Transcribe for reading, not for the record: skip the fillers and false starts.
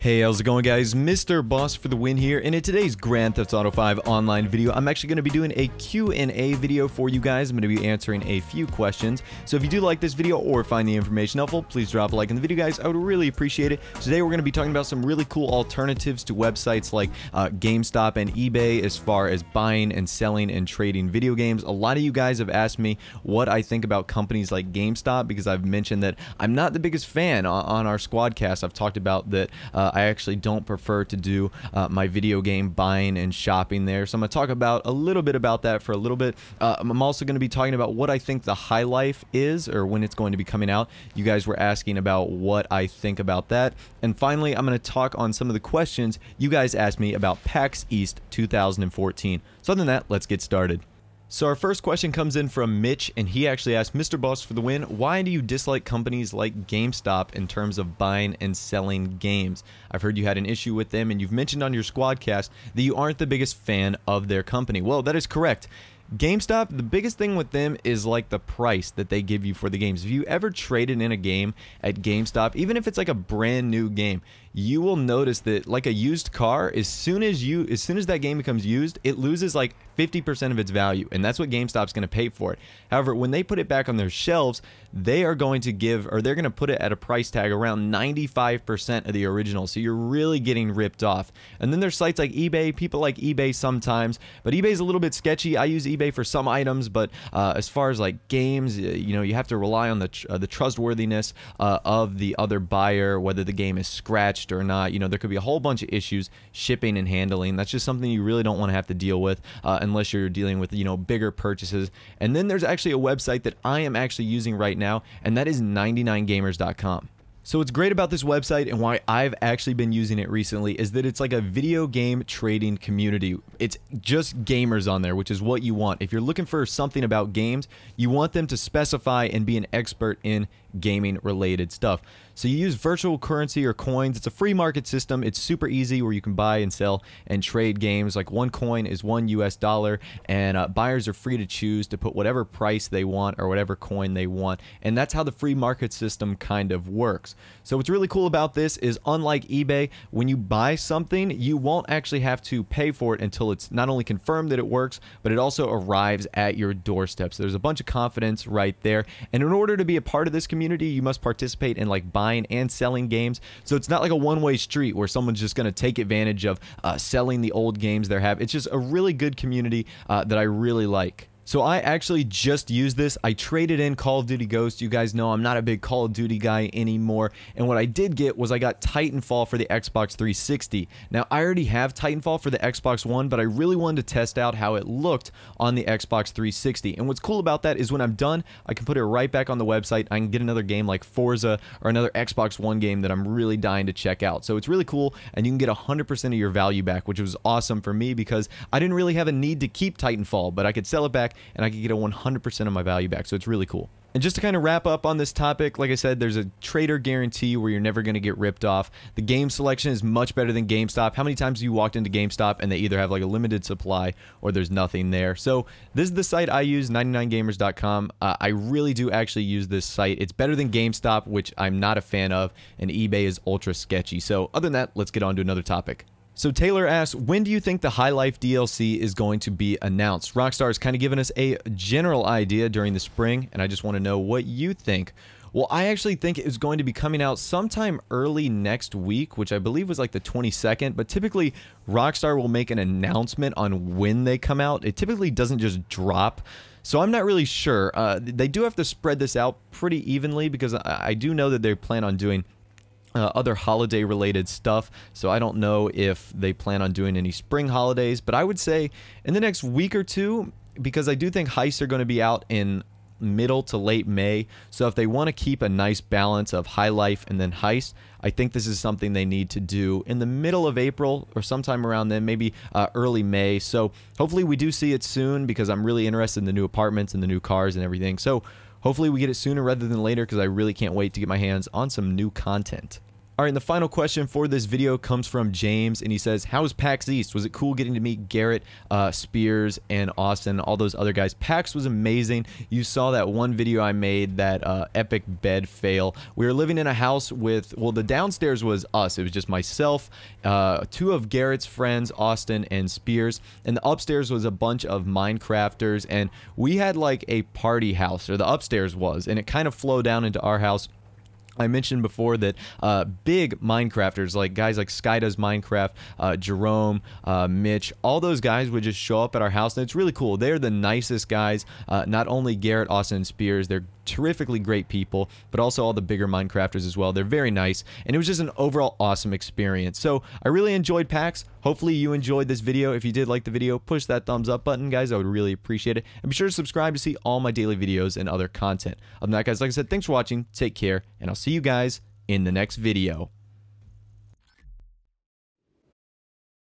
Hey, how's it going, guys? Mr. Boss for the win here, and in today's Grand Theft Auto 5 online video, I'm actually going to be doing a Q&A video for you guys. I'm going to be answering a few questions, so if you do like this video or find the information helpful, please drop a like in the video, guys. I would really appreciate it. Today, we're going to be talking about some really cool alternatives to websites like Gamestop and eBay as far as buying and selling and trading video games. A lot of you guys have asked me what I think about companies like Gamestop, because I've mentioned that I'm not the biggest fan on our Squadcast. I've talked about that I actually don't prefer to do my video game buying and shopping there. So I'm going to talk about a little bit about that for a little bit. I'm also going to be talking about what I think the High Life is, or when it's going to be coming out. You guys were asking about what I think about that. And finally, I'm going to talk on some of the questions you guys asked me about PAX East 2014. So other than that, let's get started. So our first question comes in from Mitch, and he actually asked, Mr. Boss for the win, why do you dislike companies like GameStop in terms of buying and selling games? I've heard you had an issue with them, and you've mentioned on your Squadcast that you aren't the biggest fan of their company. Well, that is correct. GameStop, the biggest thing with them is like the price that they give you for the games. If you ever traded in a game at GameStop, even if it's like a brand new game, you will notice that like a used car, as soon as that game becomes used, it loses like 50% of its value, and that's what GameStop's going to pay for it. However, when they put it back on their shelves, they are going to give, or they're going to put it at a price tag around 95% of the original, so you're really getting ripped off. And then there's sites like eBay. People like eBay sometimes, but eBay's a little bit sketchy. I use eBay for some items, but as far as like games, you know, you have to rely on the trustworthiness of the other buyer, whether the game is scratched or not. You know, there could be a whole bunch of issues shipping and handling. That's just something you really don't want to have to deal with unless you're dealing with, you know, bigger purchases. And then there's actually a website that I am actually using right now, and that is 99gamers.com. So what's great about this website and why I've actually been using it recently is that it's like a video game trading community. It's just gamers on there, which is what you want. If you're looking for something about games, you want them to specify and be an expert in gaming related stuff. So you use virtual currency or coins. It's a free market system. It's super easy where you can buy and sell and trade games. Like one coin is $1 US, and buyers are free to choose to put whatever price they want or whatever coin they want. And that's how the free market system kind of works. So what's really cool about this is, unlike eBay, when you buy something, you won't actually have to pay for it until it's not only confirmed that it works, but it also arrives at your doorstep. So there's a bunch of confidence right there. And in order to be a part of this community, you must participate in like buying and selling games. So it's not like a one-way street where someone's just going to take advantage of selling the old games they have. It's just a really good community that I really like. So I actually just used this. I traded in Call of Duty Ghost. You guys know I'm not a big Call of Duty guy anymore. And what I did get was I got Titanfall for the Xbox 360. Now, I already have Titanfall for the Xbox One, but I really wanted to test out how it looked on the Xbox 360. And what's cool about that is when I'm done, I can put it right back on the website. I can get another game like Forza or another Xbox One game that I'm really dying to check out. So it's really cool, and you can get 100% of your value back, which was awesome for me because I didn't really have a need to keep Titanfall, but I could sell it back and I could get a 100% of my value back. So it's really cool. And just to kind of wrap up on this topic, like I said, there's a trader guarantee where you're never going to get ripped off. The game selection is much better than GameStop. How many times have you walked into GameStop and they either have like a limited supply or there's nothing there? So this is the site I use, 99gamers.com. I really do actually use this site. It's better than GameStop, which I'm not a fan of, and eBay is ultra sketchy. So other than that, let's get on to another topic. So Taylor asks, when do you think the High Life DLC is going to be announced? Rockstar has kind of given us a general idea during the spring, and I just want to know what you think. Well, I actually think it's going to be coming out sometime early next week, which I believe was like the 22nd, but typically Rockstar will make an announcement on when they come out. It typically doesn't just drop. So I'm not really sure. They do have to spread this out pretty evenly, because I do know that they plan on doing other holiday related stuff, so I don't know if they plan on doing any spring holidays, but I would say in the next week or two, because I do think heists are going to be out in middle to late May. So if they want to keep a nice balance of High Life and then heist, I think this is something they need to do in the middle of April or sometime around then, maybe early May. So hopefully we do see it soon, because I'm really interested in the new apartments and the new cars and everything. So hopefully we get it sooner rather than later, because I really can't wait to get my hands on some new content. All right, and the final question for this video comes from James, and he says, how was PAX East? Was it cool getting to meet Garrett, Spears, and Austin, all those other guys? PAX was amazing. You saw that one video I made, that epic bed fail. We were living in a house with, well, the downstairs was us. It was just myself, 2 of Garrett's friends, Austin and Spears, and the upstairs was a bunch of Minecrafters, and we had like a party house, or the upstairs was, and it kind of flowed down into our house. I mentioned before that big Minecrafters, like guys like Sky Does Minecraft, Jerome, Mitch, all those guys would just show up at our house, and it's really cool. They're the nicest guys. Not only Garrett, Austin, and Spears, they're terrifically great people, but also all the bigger Minecrafters as well. They're very nice, and it was just an overall awesome experience. So I really enjoyed PAX. Hopefully you enjoyed this video. If you did like the video, push that thumbs up button, guys. I would really appreciate it. And be sure to subscribe to see all my daily videos and other content. Other than that, guys, like I said, thanks for watching. Take care, and I'll see you guys in the next video.